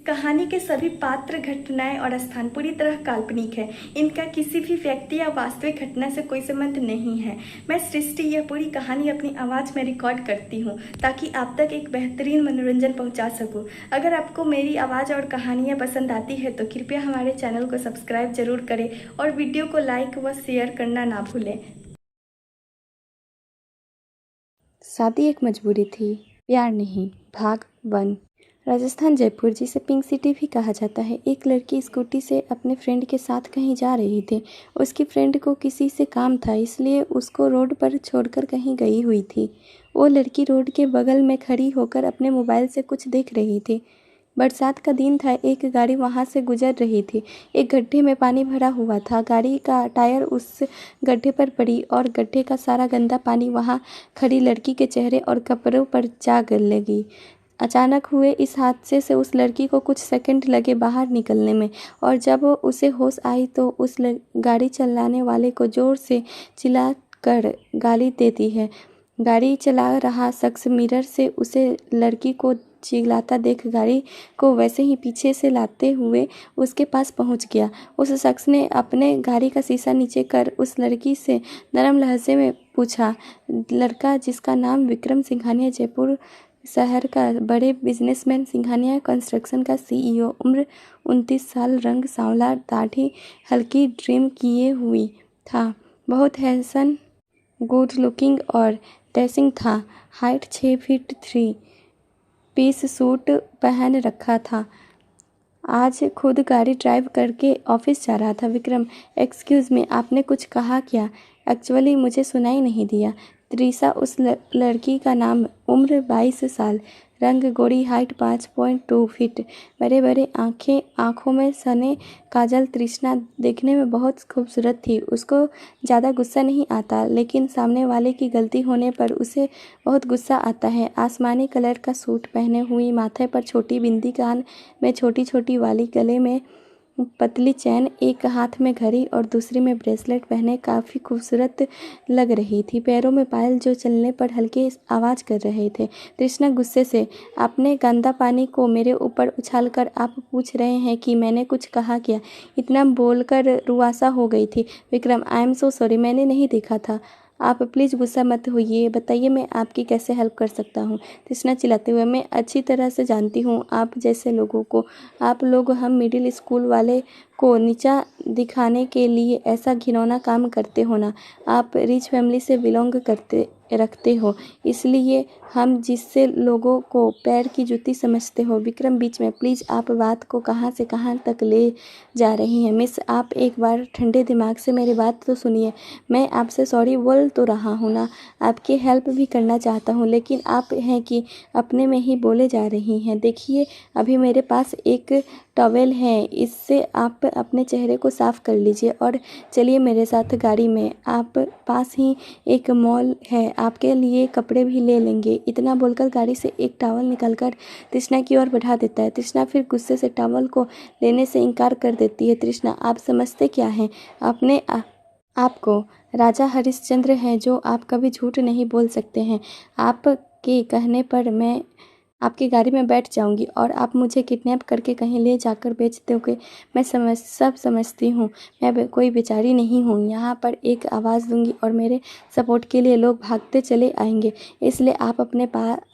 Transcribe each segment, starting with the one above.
कहानी के सभी पात्र, घटनाएं और स्थान पूरी तरह काल्पनिक है। इनका किसी भी व्यक्ति या वास्तविक घटना से कोई संबंध नहीं है। मैं सृष्टि यह पूरी कहानी अपनी आवाज़ में रिकॉर्ड करती हूँ ताकि आप तक एक बेहतरीन मनोरंजन पहुँचा सकूँ। अगर आपको मेरी आवाज़ और कहानियाँ पसंद आती है तो कृपया हमारे चैनल को सब्सक्राइब जरूर करें और वीडियो को लाइक व शेयर करना ना भूलें। शादी एक मजबूरी थी, प्यार नहीं। भाग 1। राजस्थान जयपुर, जिसे पिंक सिटी भी कहा जाता है। एक लड़की स्कूटी से अपने फ्रेंड के साथ कहीं जा रही थी। उसकी फ्रेंड को किसी से काम था, इसलिए उसको रोड पर छोड़कर कहीं गई हुई थी। वो लड़की रोड के बगल में खड़ी होकर अपने मोबाइल से कुछ देख रही थी। बरसात का दिन था। एक गाड़ी वहाँ से गुजर रही थी। एक गड्ढे में पानी भरा हुआ था। गाड़ी का टायर उस गड्ढे पर पड़ी और गड्ढे का सारा गंदा पानी वहाँ खड़ी लड़की के चेहरे और कपड़ों पर जा लगी। अचानक हुए इस हादसे से उस लड़की को कुछ सेकंड लगे बाहर निकलने में, और जब उसे होश आई तो उस गाड़ी चलाने वाले को जोर से चिल्लाकर गाली देती है। गाड़ी चला रहा शख्स मिरर से उसे लड़की को चिल्लाता देख गाड़ी को वैसे ही पीछे से लाते हुए उसके पास पहुंच गया। उस शख्स ने अपने गाड़ी का शीशा नीचे कर उस लड़की से नरम लहजे में पूछा। लड़का, जिसका नाम विक्रम सिंघानिया, जयपुर शहर का बड़े बिजनेसमैन, सिंघानिया कंस्ट्रक्शन का सीईओ, उम्र 29 साल, रंग सांवला, दाढ़ी हल्की ट्रिम किए हुई था, बहुत हैंडसम, गुड लुकिंग और डैशिंग था। हाइट 6 फीट 3 पीस सूट पहन रखा था। आज खुद गाड़ी ड्राइव करके ऑफिस जा रहा था। विक्रम, एक्सक्यूज़ मी, आपने कुछ कहा क्या? एक्चुअली मुझे सुनाई नहीं दिया। त्रिशा उस लड़की का नाम, उम्र 22 साल, रंग गोरी, हाइट 5.2 फीट, बड़े बड़े आँखों में सने काजल। तृष्णा देखने में बहुत खूबसूरत थी। उसको ज़्यादा गुस्सा नहीं आता, लेकिन सामने वाले की गलती होने पर उसे बहुत गुस्सा आता है। आसमानी कलर का सूट पहने हुई, माथे पर छोटी बिंदी, कान में छोटी छोटी वाली, गले में पतली चैन, एक हाथ में घड़ी और दूसरी में ब्रेसलेट पहने काफ़ी खूबसूरत लग रही थी। पैरों में पायल जो चलने पर हल्के आवाज़ कर रहे थे। तृष्णा गुस्से से, आपने गंदा पानी को मेरे ऊपर उछालकर आप पूछ रहे हैं कि मैंने कुछ कहा क्या? इतना बोलकर रुआसा हो गई थी। Vikram, I am so sorry, मैंने नहीं देखा था। आप प्लीज़ गुस्सा मत होइए, बताइए मैं आपकी कैसे हेल्प कर सकता हूँ? तृष्णा चिल्लाते हुए, मैं अच्छी तरह से जानती हूँ आप जैसे लोगों को। आप लोग हम मिडिल स्कूल वाले को नीचा दिखाने के लिए ऐसा घिनौना काम करते हो ना। आप रिच फैमिली से बिलोंग रखते हो, इसलिए हम जिससे लोगों को पैर की जूती समझते हो। विक्रम बीच में, प्लीज़ आप बात को कहाँ से कहाँ तक ले जा रही हैं? मिस, आप एक बार ठंडे दिमाग से मेरी बात तो सुनिए। मैं आपसे सॉरी बोल तो रहा हूँ ना, आपकी हेल्प भी करना चाहता हूँ, लेकिन आप हैं कि अपने में ही बोले जा रही हैं। देखिए, अभी मेरे पास एक टॉवेल है, इससे आप अपने चेहरे को साफ़ कर लीजिए और चलिए मेरे साथ गाड़ी में। आप पास ही एक मॉल है, आपके लिए कपड़े भी ले लेंगे। इतना बोलकर गाड़ी से एक टॉवल निकालकर तृष्णा की ओर बढ़ा देता है। तृष्णा फिर गुस्से से टॉवल को लेने से इनकार कर देती है। तृष्णा, आप समझते क्या हैं? आपको राजा हरिश्चंद्र हैं, जो आप कभी झूठ नहीं बोल सकते हैं। आपके कहने पर मैं आपकी गाड़ी में बैठ जाऊंगी और आप मुझे किडनैप करके कहीं ले जाकर बेच दोगे। मैं सब समझती हूँ, मैं कोई बेचारी नहीं हूँ। यहाँ पर एक आवाज़ दूंगी और मेरे सपोर्ट के लिए लोग भागते चले आएंगे। इसलिए आप अपने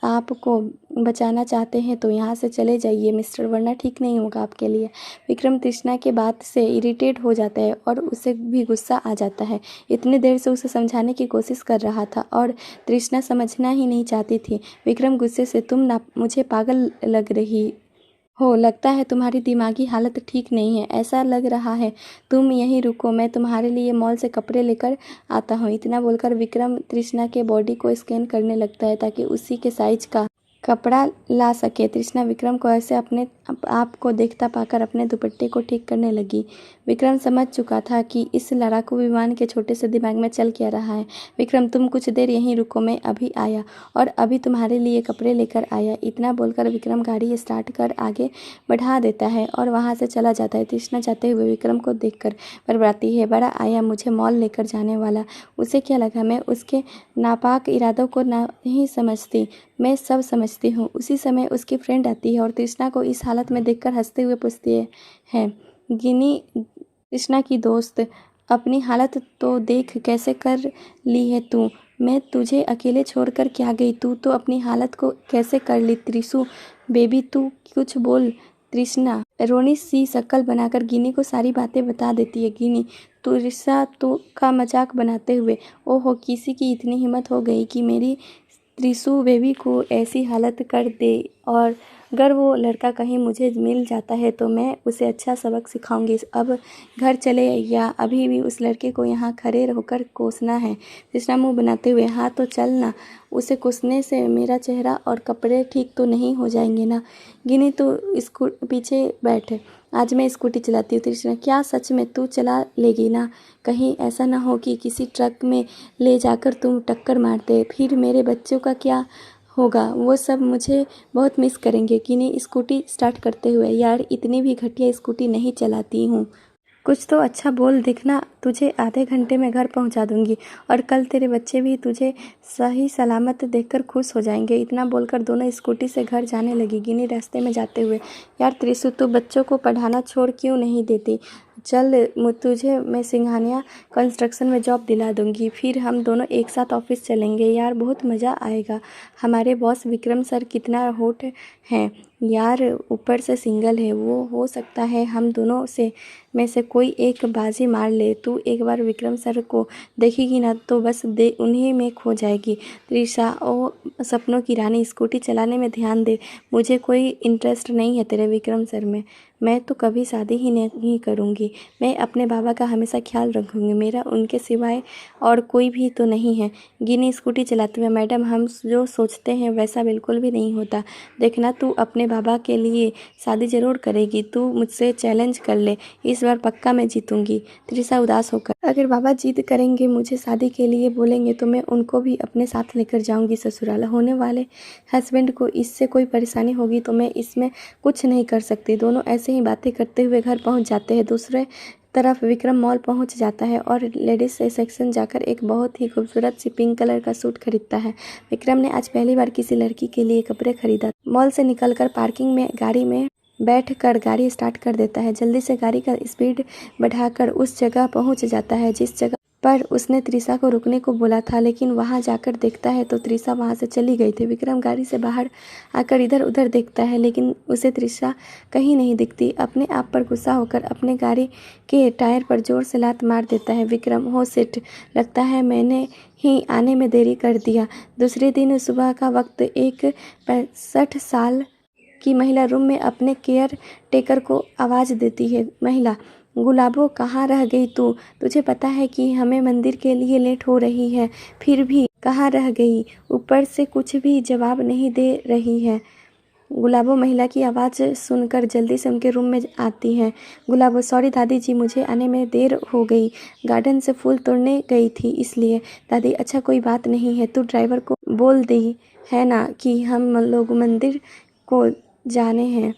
आप को बचाना चाहते हैं तो यहाँ से चले जाइए मिस्टर, वरना ठीक नहीं होगा आपके लिए। विक्रम तृष्णा के बात से इरिटेट हो जाता है और उसे भी गुस्सा आ जाता है। इतनी देर से उसे समझाने की कोशिश कर रहा था और तृष्णा समझना ही नहीं चाहती थी। विक्रम गुस्से से, तुम ना मुझे पागल लग रही हो, लगता है तुम्हारी दिमागी हालत ठीक नहीं है। ऐसा लग रहा है तुम यहीं रुको, मैं तुम्हारे लिए मॉल से कपड़े लेकर आता हूँ। इतना बोलकर विक्रम तृष्णा के बॉडी को स्कैन करने लगता है ताकि उसी के साइज का कपड़ा ला सके। तृष्णा विक्रम को ऐसे अपने आप को देखता पाकर अपने दुपट्टे को ठीक करने लगी। विक्रम समझ चुका था कि इस लड़ाकू विमान के छोटे से दिमाग में चल क्या रहा है। विक्रम, तुम कुछ देर यहीं रुको, मैं अभी आया और अभी तुम्हारे लिए कपड़े लेकर आया। इतना बोलकर विक्रम गाड़ी स्टार्ट कर आगे बढ़ा देता है और वहाँ से चला जाता है। तृष्णा जाते हुए विक्रम को देखकर बड़बड़ाती है, बड़ा आया मुझे मॉल लेकर जाने वाला। उसे क्या लगा मैं उसके नापाक इरादों को नहीं समझती? मैं सब समझती हूँ। उसी समय उसकी फ्रेंड आती है और तृष्णा को इस हालत में देखकर हंसते हुए पूछती है, गिनी तृष्णा की दोस्त, अपनी हालत तो देख कैसे कर ली है तू। मैं तुझे अकेले छोड़कर क्या गई, तू तो अपनी हालत को कैसे कर ली। त्रिशु बेबी तू कुछ बोल। तृष्णा रोनी सी शक्ल बनाकर गिनी को सारी बातें बता देती है। गिनी तृषा तो का मजाक बनाते हुए, ओहो किसी की इतनी हिम्मत हो गई कि मेरी त्रिशु बेबी को ऐसी हालत कर दे, और अगर वो लड़का कहीं मुझे मिल जाता है तो मैं उसे अच्छा सबक सिखाऊंगी। अब घर चले या अभी भी उस लड़के को यहाँ खड़े होकर कोसना है। तृष्णा मुंह बनाते हुए, हाँ तो चल ना, उसे कोसने से मेरा चेहरा और कपड़े ठीक तो नहीं हो जाएंगे ना। गिनी तो इसको पीछे बैठे, आज मैं स्कूटी चलाती हूँ। तृष्णा क्या सच में तू चला लेगी ना, कहीं ऐसा ना हो कि किसी ट्रक में ले जाकर तुम टक्कर मार दे, फिर मेरे बच्चों का क्या होगा, वो सब मुझे बहुत मिस करेंगे। गिनी स्कूटी स्टार्ट करते हुए, यार इतनी भी घटिया स्कूटी नहीं चलाती हूँ, कुछ तो अच्छा बोल, देखना तुझे आधे घंटे में घर पहुंचा दूंगी और कल तेरे बच्चे भी तुझे सही सलामत देखकर खुश हो जाएंगे। इतना बोलकर दोनों स्कूटी से घर जाने लगी। गिनी रास्ते में जाते हुए, यार त्रिशु तू बच्चों को पढ़ाना छोड़ क्यों नहीं देती, चल तुझे मैं सिंघानिया कंस्ट्रक्शन में जॉब दिला दूंगी, फिर हम दोनों एक साथ ऑफिस चलेंगे, यार बहुत मज़ा आएगा। हमारे बॉस विक्रम सर कितना होट हैं यार, ऊपर से सिंगल है, वो हो सकता है हम दोनों से में से कोई एक बाजी मार ले। तू एक बार विक्रम सर को देखेगी ना तो बस उन्हीं में खो जाएगी। त्रिशा ओ सपनों की रानी, स्कूटी चलाने में ध्यान दे, मुझे कोई इंटरेस्ट नहीं है तेरे विक्रम सर में, मैं तो कभी शादी ही नहीं करूँगी। मैं अपने बाबा का हमेशा ख्याल रखूँगी, मेरा उनके सिवाय और कोई भी तो नहीं है। गिनी स्कूटी चलाते हुए, मैडम हम जो सोचते हैं वैसा बिल्कुल भी नहीं होता, देखना तू अपने बाबा के लिए शादी ज़रूर करेगी, तू मुझसे चैलेंज कर ले, इस बार पक्का मैं जीतूँगी। त्रिशा उदास होकर, अगर बाबा जिद करेंगे मुझे शादी के लिए बोलेंगे तो मैं उनको भी अपने साथ लेकर जाऊँगी ससुराल। होने वाले हस्बैंड को इससे कोई परेशानी होगी तो मैं इसमें कुछ नहीं कर सकती। दोनों ऐसे ही बातें करते हुए घर पहुंच जाते हैं। दूसरे तरफ विक्रम मॉल पहुंच जाता है और लेडीज सेक्शन जाकर एक बहुत ही खूबसूरत सी पिंक कलर का सूट खरीदता है। विक्रम ने आज पहली बार किसी लड़की के लिए कपड़े खरीदा। मॉल से निकलकर पार्किंग में गाड़ी में बैठकर गाड़ी स्टार्ट कर देता है। जल्दी से गाड़ी का स्पीड बढ़ाकर उस जगह पहुंच जाता है जिस जगह पर उसने त्रिशा को रुकने को बोला था, लेकिन वहां जाकर देखता है तो त्रिशा वहां से चली गई थी। विक्रम गाड़ी से बाहर आकर इधर उधर देखता है लेकिन उसे त्रिशा कहीं नहीं दिखती। अपने आप पर गुस्सा होकर अपने गाड़ी के टायर पर जोर से लात मार देता है। विक्रम, हो शिट, लगता है मैंने ही आने में देरी कर दिया। दूसरे दिन सुबह का वक्त, एक 65 साल की महिला रूम में अपने केयर टेकर को आवाज़ देती है। महिला, गुलाबो कहाँ रह गई तू, तुझे पता है कि हमें मंदिर के लिए लेट हो रही है, फिर भी कहाँ रह गई, ऊपर से कुछ भी जवाब नहीं दे रही है। गुलाबो महिला की आवाज़ सुनकर जल्दी से उनके रूम में आती है। गुलाबो, सॉरी दादी जी, मुझे आने में देर हो गई, गार्डन से फूल तोड़ने गई थी इसलिए। दादी, अच्छा कोई बात नहीं है, तू ड्राइवर को बोल दी है ना कि हम लोग मंदिर को जाने हैं।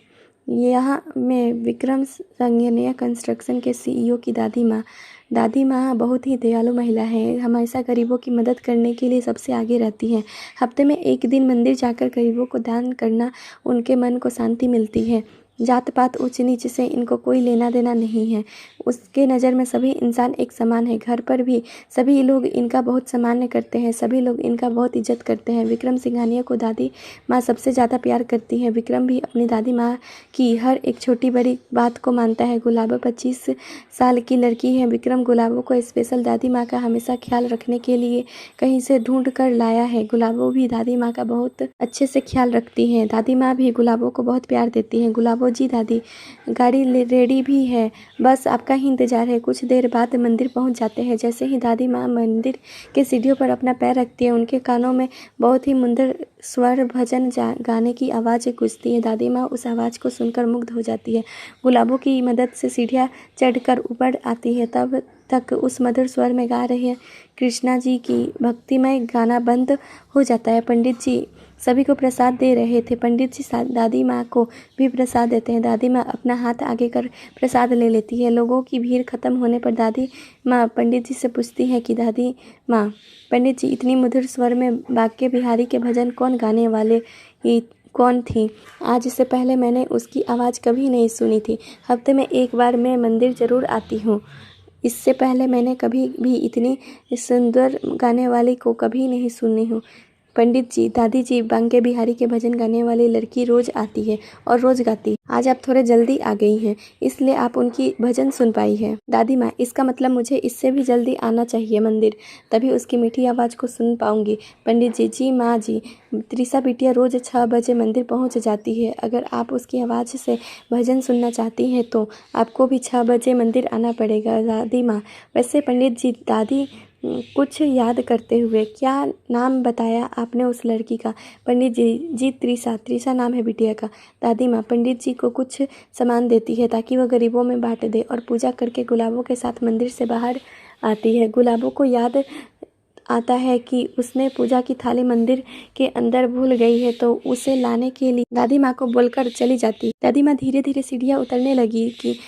यहाँ मैं विक्रम संगनिया कंस्ट्रक्शन के सीईओ की दादी माँ बहुत ही दयालु महिला है, हमेशा गरीबों की मदद करने के लिए सबसे आगे रहती हैं। हफ्ते में एक दिन मंदिर जाकर गरीबों को दान करना उनके मन को शांति मिलती है। जात पात ऊंच नीच से इनको कोई लेना देना नहीं है, उसके नज़र में सभी इंसान एक समान है। घर पर भी सभी लोग इनका बहुत सम्मान करते हैं, सभी लोग इनका बहुत इज्जत करते हैं। विक्रम सिंघानिया को दादी माँ सबसे ज़्यादा प्यार करती है। विक्रम भी अपनी दादी माँ की हर एक छोटी बड़ी बात को मानता है। गुलाबो 25 साल की लड़की है। विक्रम गुलाबो को स्पेशल दादी माँ का हमेशा ख्याल रखने के लिए कहीं से ढूंढ कर लाया है। गुलाबो भी दादी माँ का बहुत अच्छे से ख्याल रखती है। दादी माँ भी गुलाबो को बहुत प्यार देती है। गुलाबो, जी दादी, गाड़ी रेडी भी है, बस आपका ही इंतजार है। कुछ देर बाद मंदिर पहुंच जाते हैं। जैसे ही दादी माँ मंदिर के सीढ़ियों पर अपना पैर रखती है, उनके कानों में बहुत ही मुंदर स्वर भजन गाने की आवाज़ गूंजती है। दादी माँ उस आवाज़ को सुनकर मुग्ध हो जाती है। गुलाबों की मदद से सीढ़ियाँ चढ़कर ऊपर आती है। तब तक उस मधुर स्वर में गा रहे कृष्णा जी की भक्तिमय गाना बंद हो जाता है। पंडित जी सभी को प्रसाद दे रहे थे। पंडित जी दादी माँ को भी प्रसाद देते हैं। दादी माँ अपना हाथ आगे कर प्रसाद ले लेती है। लोगों की भीड़ खत्म होने पर दादी माँ पंडित जी से पूछती है कि दादी माँ, पंडित जी, इतनी मधुर स्वर में बांके बिहारी के भजन कौन गाने वाले कौन थी? आज इससे पहले मैंने उसकी आवाज़ कभी नहीं सुनी थी। हफ्ते में एक बार मैं मंदिर ज़रूर आती हूँ। इससे पहले मैंने कभी भी इतनी सुंदर गाने वाली को कभी नहीं सुनी हूँ। पंडित जी, दादी जी, बांके बिहारी के भजन गाने वाली लड़की रोज़ आती है और रोज़ गाती है। आज आप थोड़े जल्दी आ गई हैं, इसलिए आप उनकी भजन सुन पाई है। दादी माँ, इसका मतलब मुझे इससे भी जल्दी आना चाहिए मंदिर, तभी उसकी मीठी आवाज़ को सुन पाऊंगी। पंडित जी, जी माँ जी, त्रिशा बिटिया रोज़ 6 बजे मंदिर पहुँच जाती है। अगर आप उसकी आवाज़ से भजन सुनना चाहती हैं तो आपको भी 6 बजे मंदिर आना पड़ेगा। दादी माँ, वैसे पंडित जी, दादी कुछ याद करते हुए, क्या नाम बताया आपने उस लड़की का? पंडित जी, जी त्रिशा नाम है बिटिया का। दादी माँ पंडित जी को कुछ सामान देती है ताकि वह गरीबों में बांट दे और पूजा करके गुलाबों के साथ मंदिर से बाहर आती है। गुलाबों को याद आता है कि उसने पूजा की थाली मंदिर के अंदर भूल गई है, तो उसे लाने के लिए दादी माँ को बोलकर चली जाती। दादी माँ धीरे धीरे सीढ़ियाँ उतरने लगी कि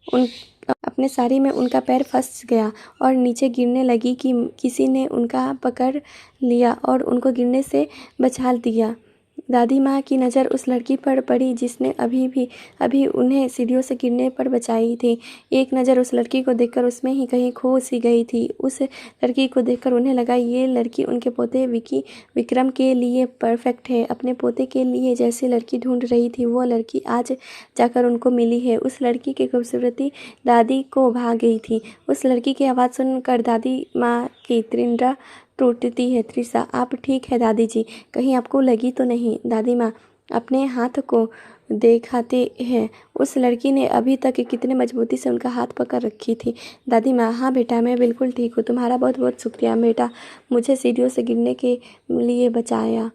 उन अपने साड़ी में उनका पैर फंस गया और नीचे गिरने लगी कि किसी ने उनका पकड़ लिया और उनको गिरने से बचा दिया। दादी माँ की नज़र उस लड़की पर पड़ी जिसने अभी उन्हें सीढ़ियों से गिरने पर बचाई थी। एक नज़र उस लड़की को देखकर उसमें ही कहीं खो सी गई थी। उस लड़की को देखकर उन्हें लगा ये लड़की उनके पोते विक्रम के लिए परफेक्ट है। अपने पोते के लिए जैसी लड़की ढूंढ रही थी वो लड़की आज जाकर उनको मिली है। उस लड़की की खूबसूरती दादी को भा गई थी। उस लड़की की आवाज़ सुनकर दादी माँ की तृष्णा टूटती है। त्रिशा, आप ठीक है दादी जी? कहीं आपको लगी तो नहीं? दादी माँ अपने हाथ को दिखाते हैं। उस लड़की ने अभी तक कितने मजबूती से उनका हाथ पकड़ रखी थी। दादी माँ, हाँ बेटा, मैं बिल्कुल ठीक हूँ। तुम्हारा बहुत बहुत शुक्रिया बेटा, मुझे सीढ़ियों से गिरने के लिए बचाया।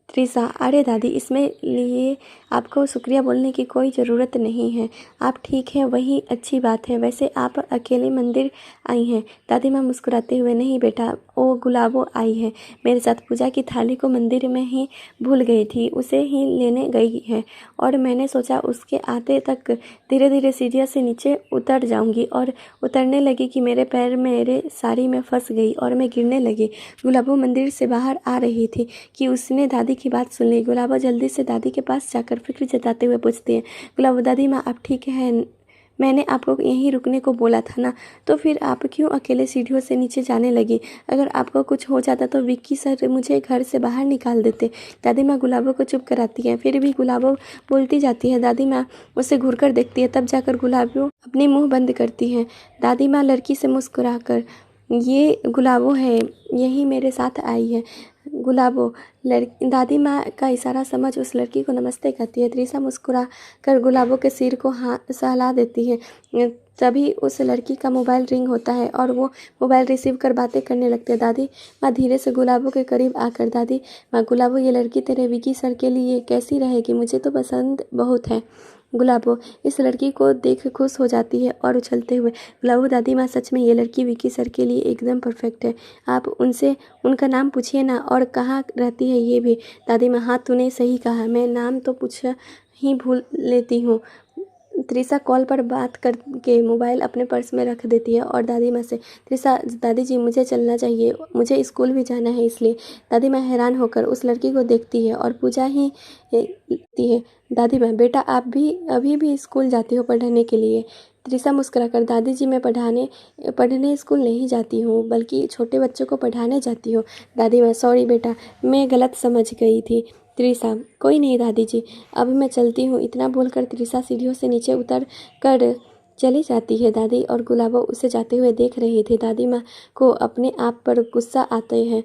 त्रिशा, अरे दादी, इसमें लिए आपको शुक्रिया बोलने की कोई ज़रूरत नहीं है। आप ठीक हैं वही अच्छी बात है। वैसे आप अकेले मंदिर आई हैं? दादी माँ मुस्कुराते हुए, नहीं बेटा, वो गुलाबो आई है मेरे साथ। पूजा की थाली को मंदिर में ही भूल गई थी, उसे ही लेने गई है और मैंने सोचा उसके आते तक धीरे धीरे सीढ़ियों से नीचे उतर जाऊंगी और उतरने लगी कि मेरे पैर मेरे साड़ी में फंस गई और मैं गिरने लगी। गुलाबो मंदिर से बाहर आ रही थी कि उसने दादी की बात सुन ली। गुलाबो जल्दी से दादी के पास जाकर फिक्र जताते हुए पूछती है, गुलाबो, दादी माँ आप ठीक हैं? मैंने आपको यहीं रुकने को बोला था ना, तो फिर आप क्यों अकेले सीढ़ियों से नीचे जाने लगी? अगर आपको कुछ हो जाता तो विक्की सर मुझे घर से बाहर निकाल देते। दादी माँ गुलाबो को चुप कराती है। फिर भी गुलाबो बोलती जाती है। दादी माँ उसे घूरकर देखती है, तब जाकर गुलाबो अपनी मुँह बंद करती है। दादी माँ लड़की से मुस्कुराकर, ये गुलाबो है, यही मेरे साथ आई है। गुलाबो दादी माँ का इशारा समझ उस लड़की को नमस्ते कहती है। त्रिशा मुस्कुरा कर गुलाबो के सिर को सहला देती है। तभी उस लड़की का मोबाइल रिंग होता है और वो मोबाइल रिसीव कर बातें करने लगते हैं। दादी माँ धीरे से गुलाबो के करीब आकर, दादी माँ, गुलाबो, ये लड़की तेरे विकी सर के लिए कैसी रहेगी? मुझे तो पसंद बहुत है। गुलाबो इस लड़की को देख खुश हो जाती है और उछलते हुए, गुलाबो, दादी माँ, सच में ये लड़की विकी सर के लिए एकदम परफेक्ट है। आप उनसे उनका नाम पूछिए ना, और कहाँ रहती है ये भी। दादी माँ, हाँ तूने सही कहा, मैं नाम तो पूछ ही भूल लेती हूँ। त्रिशा कॉल पर बात करके मोबाइल अपने पर्स में रख देती है और दादी माँ से, त्रिशा, दादी जी मुझे चलना चाहिए, मुझे स्कूल भी जाना है इसलिए। दादी माँ हैरान होकर उस लड़की को देखती है और पूजा ही लेती है। दादी माँ, बेटा आप भी अभी भी स्कूल जाती हो पढ़ने के लिए? त्रिशा मुस्कुराकर, दादी जी मैं पढ़ने स्कूल नहीं जाती हूँ, बल्कि छोटे बच्चों को पढ़ाने जाती हूँ। दादी माँ, सॉरी बेटा, मैं गलत समझ गई थी। त्रिशा, कोई नहीं दादी जी, अब मैं चलती हूँ। इतना बोलकर त्रिशा सीढ़ियों से नीचे उतर कर चली जाती है। दादी और गुलाबो उसे जाते हुए देख रही थी। दादी माँ को अपने आप पर गुस्सा आते हैं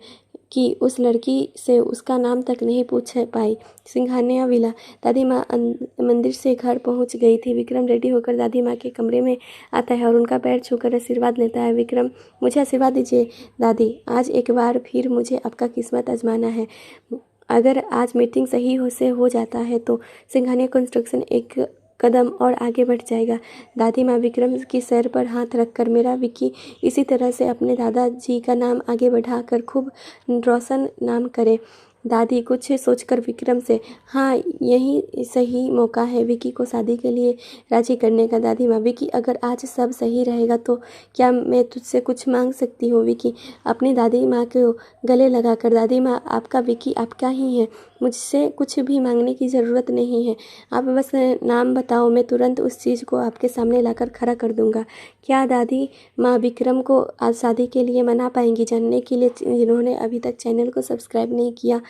कि उस लड़की से उसका नाम तक नहीं पूछ पाई। सिंघानिया विला। दादी माँ मंदिर से घर पहुँच गई थी। विक्रम रेडी होकर दादी माँ के कमरे में आता है और उनका पैर छूकर आशीर्वाद लेता है। विक्रम, मुझे आशीर्वाद दीजिए दादी, आज एक बार फिर मुझे आपका किस्मत आजमाना है। अगर आज मीटिंग सही हो जाता है तो सिंघानिया कंस्ट्रक्शन एक कदम और आगे बढ़ जाएगा। दादी माँ विक्रम की सर पर हाथ रखकर, मेरा विक्की इसी तरह से अपने दादाजी का नाम आगे बढ़ाकर खूब रोशन नाम करे। दादी कुछ सोचकर विक्रम से, हाँ यही सही मौका है विकी को शादी के लिए राजी करने का। दादी माँ, विकी अगर आज सब सही रहेगा तो क्या मैं तुझसे कुछ मांग सकती हूँ? विकी अपनी दादी माँ को गले लगाकर, दादी माँ आपका विकी आपका ही है, मुझसे कुछ भी मांगने की ज़रूरत नहीं है, आप बस नाम बताओ, मैं तुरंत उस चीज़ को आपके सामने लाकर खड़ा कर दूंगा। क्या दादी माँ विक्रम को आज शादी के लिए मना पाएंगी? जानने के लिए जिन्होंने अभी तक चैनल को सब्सक्राइब नहीं किया,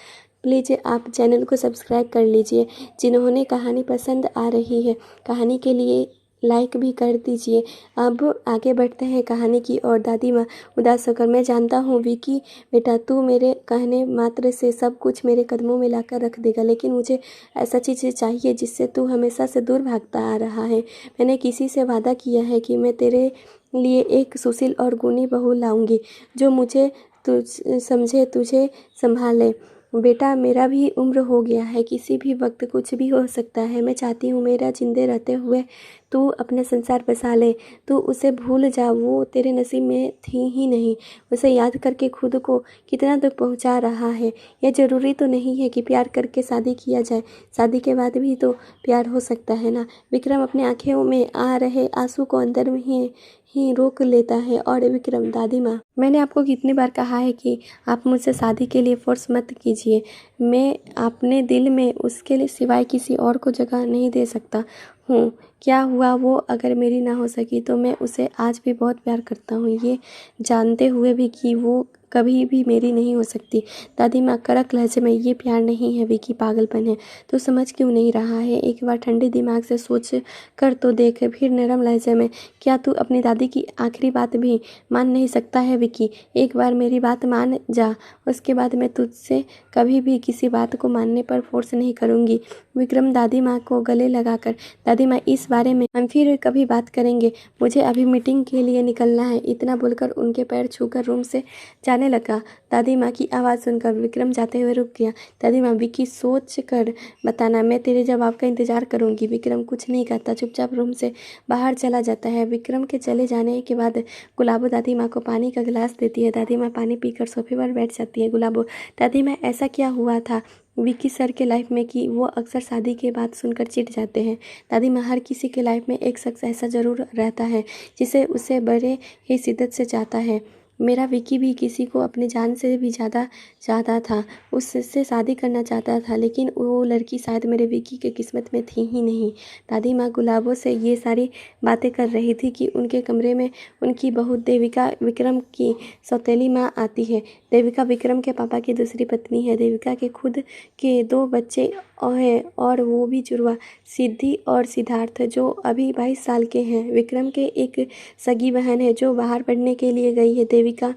प्लीज़ आप चैनल को सब्सक्राइब कर लीजिए। जिन्होंने कहानी पसंद आ रही है, कहानी के लिए लाइक भी कर दीजिए। अब आगे बढ़ते हैं कहानी की ओर। दादी माँ उदास होकर, मैं जानता हूँ विकी बेटा, तू मेरे कहने मात्र से सब कुछ मेरे कदमों में लाकर रख देगा, लेकिन मुझे ऐसा चीज़ चाहिए जिससे तू हमेशा से दूर भागता आ रहा है। मैंने किसी से वादा किया है कि मैं तेरे लिए एक सुशील और गुणी बहू लाऊंगी जो मुझे तुझ समझे, तुझे संभाले। बेटा मेरा भी उम्र हो गया है, किसी भी वक्त कुछ भी हो सकता है। मैं चाहती हूँ मेरा जिंदे रहते हुए तू अपना संसार बसा ले। तू उसे भूल जा, वो तेरे नसीब में थी ही नहीं। उसे याद करके खुद को कितना दुख पहुँचा रहा है। यह ज़रूरी तो नहीं है कि प्यार करके शादी किया जाए, शादी के बाद भी तो प्यार हो सकता है ना। विक्रम अपने आँखों में आ रहे आंसू को अंदर में ही रोक लेता है और विक्रम, दादी माँ मैंने आपको कितनी बार कहा है कि आप मुझसे शादी के लिए फोर्स मत कीजिए। मैं अपने दिल में उसके लिए सिवाय किसी और को जगह नहीं दे सकता हूँ। क्या हुआ वो अगर मेरी ना हो सकी तो मैं उसे आज भी बहुत प्यार करता हूँ, ये जानते हुए भी कि वो कभी भी मेरी नहीं हो सकती। दादी माँ कड़क लहजे में, ये प्यार नहीं है विकी, पागलपन है। तू समझ क्यों नहीं रहा है? एक बार ठंडे दिमाग से सोच कर तो देख। फिर नरम लहजे में, क्या तू अपनी दादी की आखिरी बात भी मान नहीं सकता है विकी? एक बार मेरी बात मान जा, उसके बाद मैं तुझसे कभी भी किसी बात को मानने पर फोर्स नहीं करूँगी। विक्रम दादी माँ को गले लगाकर, दादी माँ इस बारे में हम फिर कभी बात करेंगे, मुझे अभी मीटिंग के लिए निकलना है। इतना बोलकर उनके पैर छूकर रूम से जाने लगा। दादी माँ की आवाज़ सुनकर विक्रम जाते हुए रुक गया। दादी माँ, विकी सोच कर बताना, मैं तेरे जवाब का इंतज़ार करूँगी। विक्रम कुछ नहीं कहता, चुपचाप रूम से बाहर चला जाता है। विक्रम के चले जाने के बाद गुलाबो दादी माँ को पानी का गिलास देती है। दादी माँ पानी पीकर सोफे पर बैठ जाती है। गुलाबो, दादी माँ ऐसा क्या हुआ था विकी सर के लाइफ में कि वो अक्सर शादी के बाद सुनकर चिढ़ जाते हैं? दादी माँ, हर किसी के लाइफ में एक शख्स ऐसा ज़रूर रहता है जिसे उसे बड़े ही शिद्दत से चाहता है। मेरा विकी भी किसी को अपनी जान से भी ज़्यादा चाहता था, उससे शादी करना चाहता था, लेकिन वो लड़की शायद मेरे विकी के किस्मत में थी ही नहीं। दादी माँ गुलाबों से ये सारी बातें कर रही थी कि उनके कमरे में उनकी बहू देविका विक्रम की सौतेली माँ आती है। देविका विक्रम के पापा की दूसरी पत्नी है। देविका के खुद के 2 बच्चे हैं और वो भी जुड़वा, सिद्धि और सिद्धार्थ, जो अभी 22 साल के हैं। विक्रम के एक सगी बहन है जो बाहर पढ़ने के लिए गई है। देविका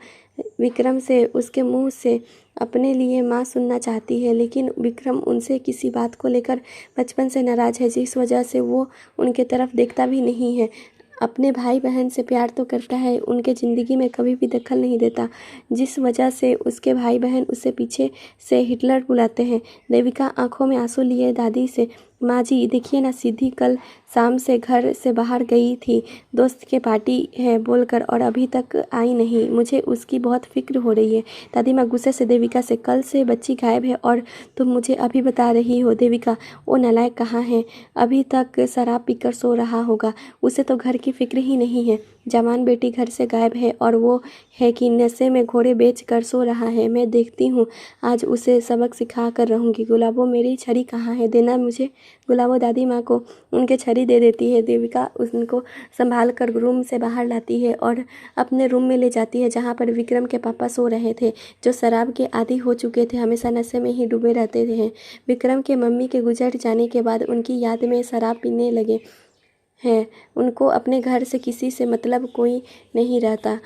विक्रम से उसके मुंह से अपने लिए माँ सुनना चाहती है, लेकिन विक्रम उनसे किसी बात को लेकर बचपन से नाराज़ है, जिस वजह से वो उनके तरफ देखता भी नहीं है। अपने भाई बहन से प्यार तो करता है, उनके ज़िंदगी में कभी भी दखल नहीं देता, जिस वजह से उसके भाई बहन उसे पीछे से हिटलर बुलाते हैं। देविका आंखों में आंसू लिए दादी से, माँ जी देखिए ना, सिद्धि कल शाम से घर से बाहर गई थी, दोस्त के पार्टी है बोलकर, और अभी तक आई नहीं, मुझे उसकी बहुत फिक्र हो रही है। दादी माँ गुस्से से देविका से, कल से बच्ची गायब है और तुम मुझे अभी बता रही हो? देविका, वो नालायक कहाँ है? अभी तक शराब पीकर सो रहा होगा, उसे तो घर की फिक्र ही नहीं है। जवान बेटी घर से गायब है और वो है कि नशे में घोड़े बेच कर सो रहा है। मैं देखती हूँ, आज उसे सबक सिखा कर रहूँगी। गुलाबो, मेरी छड़ी कहाँ है? देना मुझे। गुलाबो दादी माँ को उनके छड़ी दे देती है। देविका उनको संभाल कर रूम से बाहर लाती है और अपने रूम में ले जाती है, जहाँ पर विक्रम के पापा सो रहे थे, जो शराब के आदी हो चुके थे, हमेशा नशे में ही डूबे रहते थे। विक्रम के मम्मी के गुजर जाने के बाद उनकी याद में शराब पीने लगे हैं। उनको अपने घर से किसी से मतलब कोई नहीं रहता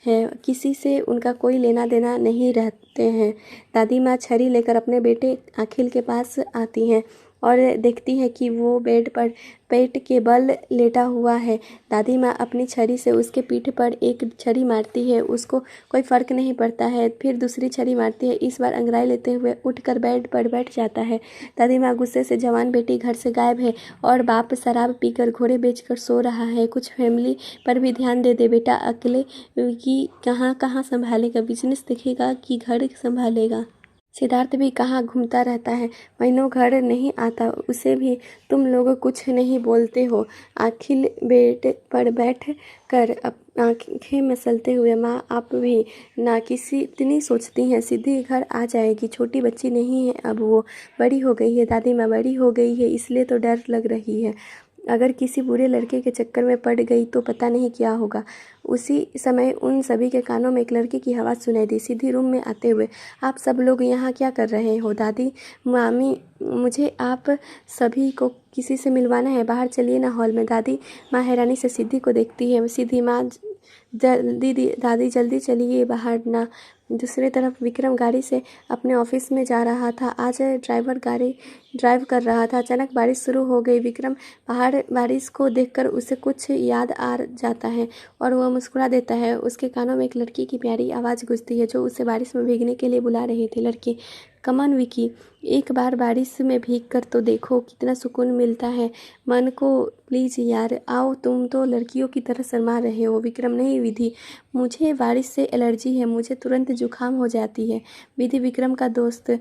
है, किसी से उनका कोई लेना देना नहीं रहते हैं। दादी माँ छड़ी लेकर अपने बेटे अखिल के पास आती हैं और देखती है कि वो बेड पर पेट के बल लेटा हुआ है। दादी माँ अपनी छड़ी से उसके पीठ पर एक छड़ी मारती है, उसको कोई फ़र्क नहीं पड़ता है। फिर दूसरी छड़ी मारती है, इस बार अंगड़ाई लेते हुए उठकर बेड पर बैठ जाता है। दादी माँ गुस्से से, जवान बेटी घर से गायब है और बाप शराब पीकर घोड़े बेचकर सो रहा है, कुछ फैमिली पर भी ध्यान दे दे बेटा, अकेले की कहाँ कहाँ संभालेगा, बिजनेस देखेगा कि घर संभालेगा। सिद्धार्थ भी कहाँ घूमता रहता है, महीनों घर नहीं आता, उसे भी तुम लोग कुछ नहीं बोलते हो। अखिल बेड पर बैठ कर आंखें मसलते हुए, माँ आप भी ना किसी इतनी सोचती हैं, सीधी घर आ जाएगी, छोटी बच्ची नहीं है अब वो, बड़ी हो गई है दादी माँ, बड़ी हो गई है, इसलिए तो डर लग रही है, अगर किसी बुरे लड़के के चक्कर में पड़ गई तो पता नहीं क्या होगा। उसी समय उन सभी के कानों में एक लड़के की आवाज़ सुनाई दी, सीधी रूम में आते हुए, आप सब लोग यहाँ क्या कर रहे हो? दादी, मामी, मुझे आप सभी को किसी से मिलवाना है, बाहर चलिए ना हॉल में। दादी माँ हैरानी से सिद्धि को देखती है। सीधी माँ, जल्दी दादी जल्दी चलिए बाहर ना। दूसरी तरफ विक्रम गाड़ी से अपने ऑफिस में जा रहा था। आज ड्राइवर गाड़ी ड्राइव कर रहा था। अचानक बारिश शुरू हो गई। विक्रम बाहर बारिश को देखकर उसे कुछ याद आ जाता है और वह मुस्कुरा देता है। उसके कानों में एक लड़की की प्यारी आवाज़ गूंजती है जो उसे बारिश में भीगने के लिए बुला रही थी। लड़की, कमन विकी, एक बार बारिश में भीग कर तो देखो, कितना सुकून मिलता है मन को, प्लीज़ यार आओ, तुम तो लड़कियों की तरह शर्मा रहे हो। विक्रम, नहीं विधि, मुझे बारिश से एलर्जी है, मुझे तुरंत जुकाम हो जाती है। विधि विक्रम का दोस्त,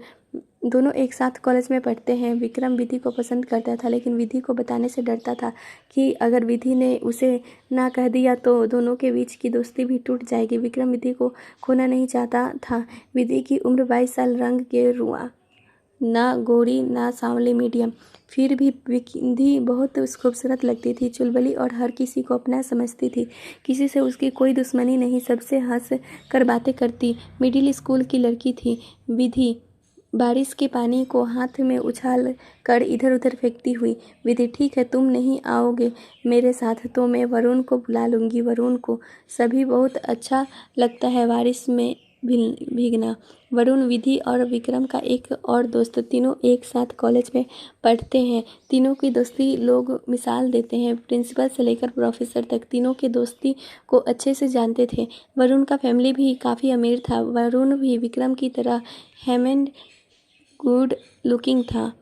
दोनों एक साथ कॉलेज में पढ़ते हैं। विक्रम विधि को पसंद करता था लेकिन विधि को बताने से डरता था कि अगर विधि ने उसे ना कह दिया तो दोनों के बीच की दोस्ती भी टूट जाएगी। विक्रम विधि को खोना नहीं चाहता था। विधि की उम्र 22 साल, रंग के रुआ, ना गोरी ना सांवली, मीडियम, फिर भी विधि बहुत खूबसूरत लगती थी, चुलबुली और हर किसी को अपना समझती थी। किसी से उसकी कोई दुश्मनी नहीं, सबसे हंस कर बातें करती। मिडिल स्कूल की लड़की थी विधि, बारिश के पानी को हाथ में उछाल कर इधर उधर फेंकती हुई। विधि, ठीक है, तुम नहीं आओगे मेरे साथ तो मैं वरुण को बुला लूँगी। वरुण को सभी बहुत अच्छा लगता है बारिश में भीगना। वरुण विधि और विक्रम का एक और दोस्त, तीनों एक साथ कॉलेज में पढ़ते हैं। तीनों की दोस्ती लोग मिसाल देते हैं, प्रिंसिपल से लेकर प्रोफेसर तक तीनों की दोस्ती को अच्छे से जानते थे। वरुण का फैमिली भी काफ़ी अमीर था। वरुण भी विक्रम की तरह हैंड गुड लुकिंग था।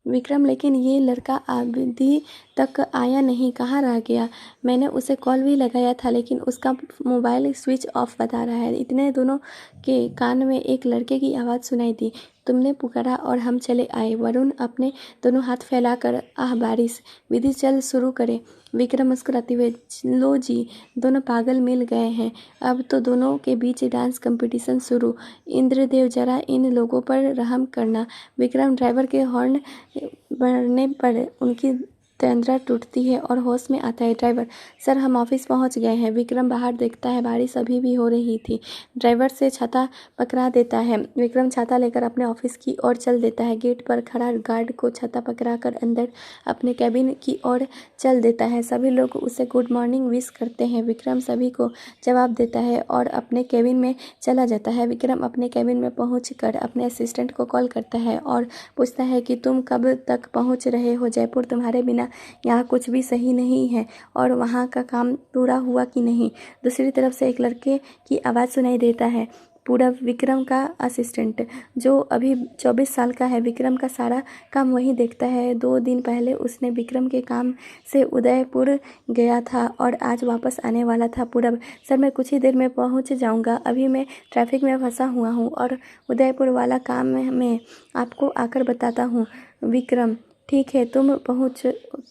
विक्रम, लेकिन ये लड़का अभी तक आया नहीं, कहाँ रह गया? मैंने उसे कॉल भी लगाया था लेकिन उसका मोबाइल स्विच ऑफ बता रहा है। इतने दोनों के कान में एक लड़के की आवाज़ सुनाई दी, तुमने पुकारा और हम चले आए। वरुण अपने दोनों हाथ फैलाकर, आह बारिश। विधि, चल शुरू करें। विक्रम मुस्कुराते हुए, लो जी, दोनों पागल मिल गए हैं, अब तो दोनों के बीच डांस कंपटीशन शुरू। इंद्रदेव, जरा इन लोगों पर रहम करना। विक्रम, ड्राइवर के हॉर्न बढ़ने पर उनकी तंद्रा टूटती है और होश में आता है। ड्राइवर, सर हम ऑफिस पहुंच गए हैं। विक्रम बाहर देखता है, बारिश अभी भी हो रही थी। ड्राइवर से छाता पकड़ा देता है। विक्रम छाता लेकर अपने ऑफिस की ओर चल देता है। गेट पर खड़ा गार्ड को छाता पकड़ाकर अंदर अपने कैबिन की ओर चल देता है। सभी लोग उसे गुड मॉर्निंग विश करते हैं। विक्रम सभी को जवाब देता है और अपने कैबिन में चला जाता है। विक्रम अपने कैबिन में पहुंचकर अपने असिस्टेंट को कॉल करता है और पूछता है कि तुम कब तक पहुंच रहे हो? जयपुर, तुम्हारे बिना यहाँ कुछ भी सही नहीं है और वहाँ का काम पूरा हुआ कि नहीं? दूसरी तरफ से एक लड़के की आवाज़ सुनाई देता है, पूरा विक्रम का असिस्टेंट, जो अभी 24 साल का है। विक्रम का सारा काम वही देखता है। 2 दिन पहले उसने विक्रम के काम से उदयपुर गया था और आज वापस आने वाला था। पूरब, सर मैं कुछ ही देर में पहुंच जाऊंगा, अभी मैं ट्रैफिक में फंसा हुआ हूं और उदयपुर वाला काम मैं आपको आकर बताता हूं। विक्रम, ठीक है, तुम पहुँच,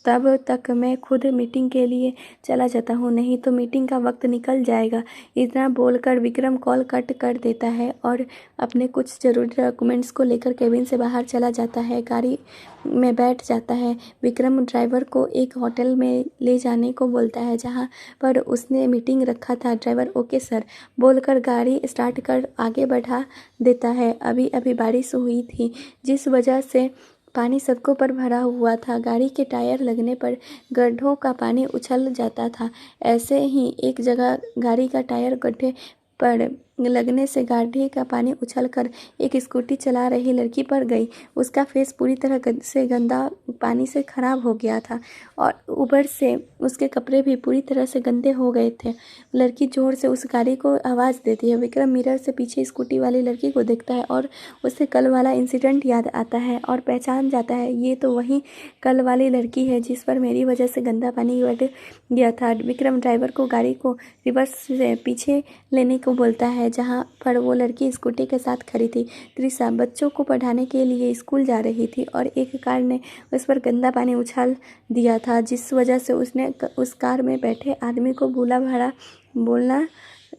तब तक मैं खुद मीटिंग के लिए चला जाता हूँ, नहीं तो मीटिंग का वक्त निकल जाएगा। इतना बोलकर विक्रम कॉल कट कर देता है और अपने कुछ ज़रूरी डॉक्यूमेंट्स को लेकर केबिन से बाहर चला जाता है। गाड़ी में बैठ जाता है। विक्रम ड्राइवर को एक होटल में ले जाने को बोलता है जहाँ पर उसने मीटिंग रखा था। ड्राइवर, ओके सर, बोलकर गाड़ी स्टार्ट कर आगे बढ़ा देता है। अभी अभी बारिश हुई थी जिस वजह से पानी सड़कों पर भरा हुआ था। गाड़ी के टायर लगने पर गड्ढों का पानी उछल जाता था। ऐसे ही एक जगह गाड़ी का टायर गड्ढे पर लगने से गाड़ी का पानी उछलकर एक स्कूटी चला रही लड़की पर गई। उसका फेस पूरी तरह से गंदा पानी से खराब हो गया था और ऊपर से उसके कपड़े भी पूरी तरह से गंदे हो गए थे। लड़की जोर से उस गाड़ी को आवाज़ देती है। विक्रम मिरर से पीछे स्कूटी वाली लड़की को देखता है और उसे कल वाला इंसिडेंट याद आता है और पहचान जाता है, ये तो वही कल वाली लड़की है जिस पर मेरी वजह से गंदा पानी बढ़ गया था। विक्रम ड्राइवर को गाड़ी को रिवर्स से पीछे लेने को बोलता है। है जहाँ पर वो लड़की स्कूटी के साथ खड़ी थी। त्रिशा बच्चों को पढ़ाने के लिए स्कूल जा रही थी और एक कार ने उस पर गंदा पानी उछाल दिया था, जिस वजह से उसने उस कार में बैठे आदमी को भूला भला बोलना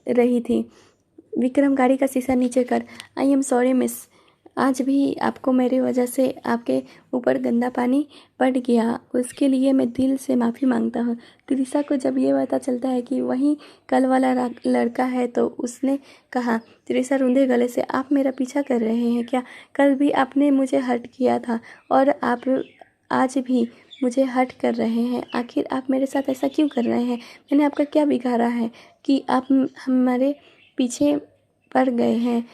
रही थी। विक्रम गाड़ी का शीशा नीचे कर, आई एम सॉरी मिस, आज भी आपको मेरी वजह से आपके ऊपर गंदा पानी पड़ गया, उसके लिए मैं दिल से माफ़ी मांगता हूँ। त्रिशा को जब ये पता चलता है कि वही कल वाला लड़का है तो उसने कहा, त्रिशा रूंधे गले से, आप मेरा पीछा कर रहे हैं क्या? कल भी आपने मुझे हर्ट किया था और आप आज भी मुझे हर्ट कर रहे हैं। आखिर आप मेरे साथ ऐसा क्यों कर रहे हैं? मैंने आपका क्या बिगाड़ा है कि आप हमारे पीछे पड़ गए हैं?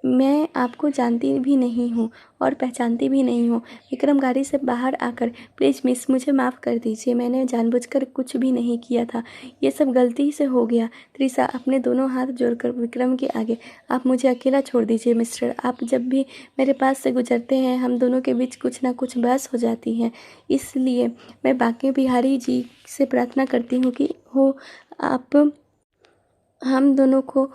मैं आपको जानती भी नहीं हूँ और पहचानती भी नहीं हूँ। विक्रम गाड़ी से बाहर आकर, प्लीज़ मिस, मुझे माफ़ कर दीजिए, मैंने जानबूझकर कुछ भी नहीं किया था, ये सब गलती से हो गया। त्रिशा अपने दोनों हाथ जोड़कर विक्रम के आगे, आप मुझे अकेला छोड़ दीजिए मिस्टर, आप जब भी मेरे पास से गुजरते हैं हम दोनों के बीच कुछ ना कुछ बहस हो जाती है, इसलिए मैं बांके बिहारी जी से प्रार्थना करती हूँ कि आप हम दोनों को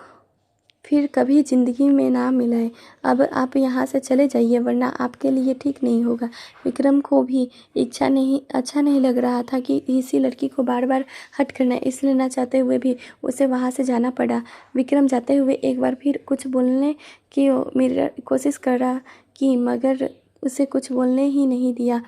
फिर कभी ज़िंदगी में ना मिलाएं। अब आप यहाँ से चले जाइए वरना आपके लिए ठीक नहीं होगा। विक्रम को भी अच्छा नहीं लग रहा था कि इसी लड़की को बार बार हट करना, इसलिए ना चाहते हुए भी उसे वहाँ से जाना पड़ा। विक्रम जाते हुए एक बार फिर कुछ बोलने की मेरी कोशिश कर रहा कि मगर उसे कुछ बोलने ही नहीं दिया।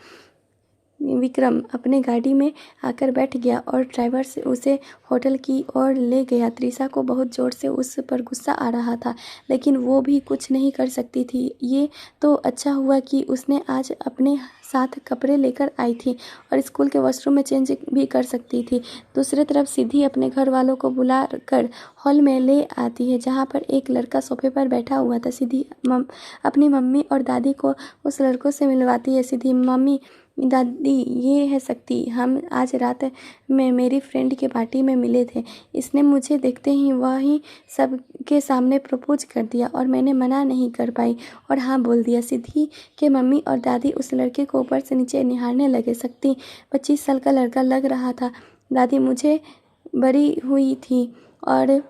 विक्रम अपने गाड़ी में आकर बैठ गया और ड्राइवर से उसे होटल की ओर ले गया। त्रिशा को बहुत ज़ोर से उस पर गुस्सा आ रहा था, लेकिन वो भी कुछ नहीं कर सकती थी। ये तो अच्छा हुआ कि उसने आज अपने साथ कपड़े लेकर आई थी और स्कूल के वॉशरूम में चेंज भी कर सकती थी। दूसरी तरफ सिद्धि अपने घर वालों को बुला कर हॉल में ले आती है, जहाँ पर एक लड़का सोफे पर बैठा हुआ था। सिद्धि अपनी मम्मी और दादी को उस लड़कों से मिलवाती है। सिद्धि, मम्मी, दादी, ये है शक्ति, हम आज रात में मेरी फ्रेंड के पार्टी में मिले थे, इसने मुझे देखते ही वही सबके सामने प्रपोज कर दिया और मैंने मना नहीं कर पाई और हाँ बोल दिया। सिद्धि के मम्मी और दादी उस लड़के को ऊपर से नीचे निहारने लगे। शक्ति 25 साल का लड़का लग रहा था। दादी मुझे बड़ी हुई थी और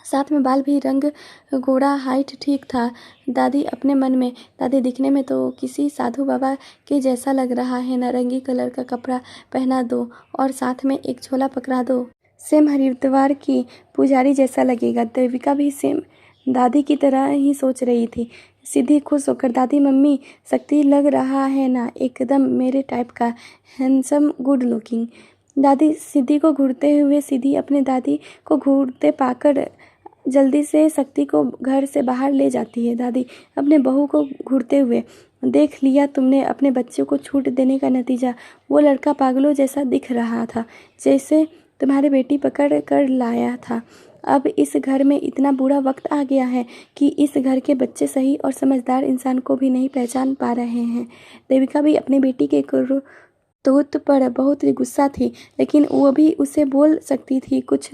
साथ में बाल भी रंग गोरा, हाइट ठीक था। दादी अपने मन में, दादी दिखने में तो किसी साधु बाबा के जैसा लग रहा है, नारंगी कलर का कपड़ा पहना दो और साथ में एक झोला पकड़ा दो, सेम हरिद्वार की पुजारी जैसा लगेगा। देविका भी सेम दादी की तरह ही सोच रही थी। सिद्धि खुश होकर, दादी मम्मी, शक्ति लग रहा है ना एकदम मेरे टाइप का, हैंडसम, गुड लुकिंग। दादी सिद्धि को घूरते हुए, सिद्धि अपने दादी को घूरते पाकर जल्दी से शक्ति को घर से बाहर ले जाती है। दादी अपने बहू को घूरते हुए, देख लिया तुमने अपने बच्चों को छूट देने का नतीजा, वो लड़का पागलों जैसा दिख रहा था, जैसे तुम्हारी बेटी पकड़ कर लाया था। अब इस घर में इतना बुरा वक्त आ गया है कि इस घर के बच्चे सही और समझदार इंसान को भी नहीं पहचान पा रहे हैं। देविका भी अपनी बेटी के तोत पर बहुत गुस्सा थी, लेकिन वो भी उसे बोल सकती थी, कुछ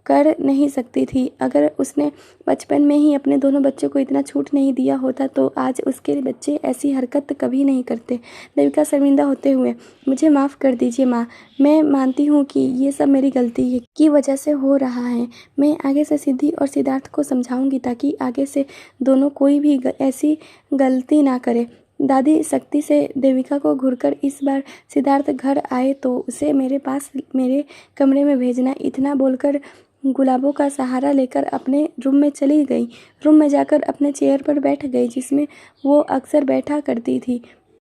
कर नहीं सकती थी। अगर उसने बचपन में ही अपने दोनों बच्चों को इतना छूट नहीं दिया होता तो आज उसके बच्चे ऐसी हरकत कभी नहीं करते। देविका शर्मिंदा होते हुए, मुझे माफ़ कर दीजिए माँ, मैं मानती हूँ कि ये सब मेरी गलती है की वजह से हो रहा है। मैं आगे से सिद्धि और सिद्धार्थ को समझाऊंगी ताकि आगे से दोनों कोई भी ऐसी गलती ना करे। दादी शक्ति से देविका को घूरकर, इस बार सिद्धार्थ घर आए तो उसे मेरे पास मेरे कमरे में भेजना, इतना बोलकर गुलाबों का सहारा लेकर अपने रूम में चली गई। रूम में जाकर अपने चेयर पर बैठ गई जिसमें वो अक्सर बैठा करती थी।